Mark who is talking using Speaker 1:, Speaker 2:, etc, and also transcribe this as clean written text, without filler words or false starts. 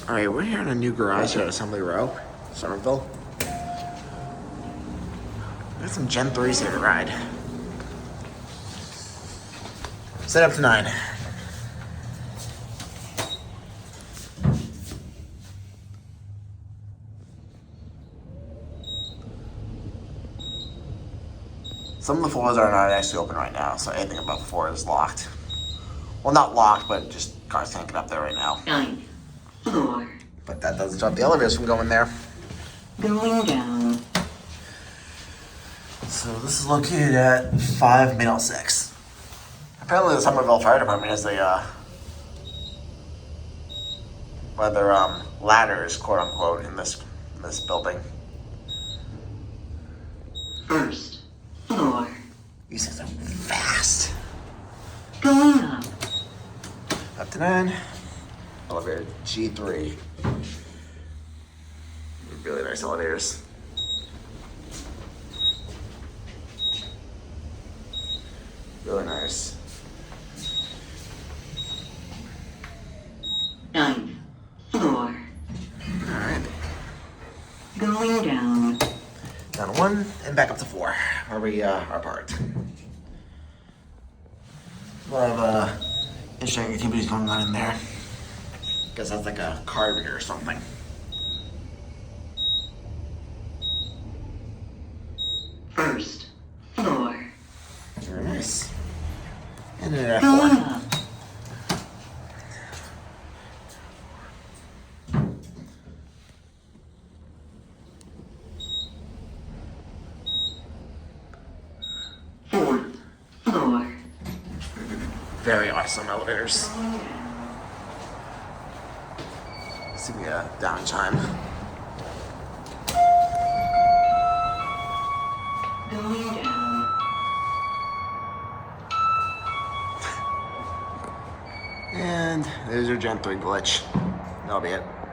Speaker 1: All right, we're here in a new garage here at Assembly Row, Somerville. Got some Gen 3s here to ride. Set up to 9. Some of the floors are not actually open right now, so anything above 4 is locked. Well, not locked, but just cars can't get up there right now.
Speaker 2: 9th floor.
Speaker 1: But that doesn't stop the elevators from going there.
Speaker 2: Going down.
Speaker 1: So this is located at 5 Main 6. Apparently the Somerville Fire Department has a one of their ladders, quote unquote, in this building.
Speaker 2: 1st floor.
Speaker 1: These things are fast.
Speaker 2: Going up.
Speaker 1: Up to 9. Elevator G3. Really nice elevators. Really nice.
Speaker 2: 9th floor.
Speaker 1: Alright.
Speaker 2: Going down.
Speaker 1: Down to 1 and back up to 4, where we are parked. A lot of interesting activities going on in there. Guess that's like a card reader or something.
Speaker 2: First floor.
Speaker 1: Very nice. And then at
Speaker 2: Going
Speaker 1: 4.
Speaker 2: up. Fourth floor.
Speaker 1: Very awesome elevators. See the down chime.
Speaker 2: Going down.
Speaker 1: And there's your Gen 3 glitch. That'll be it.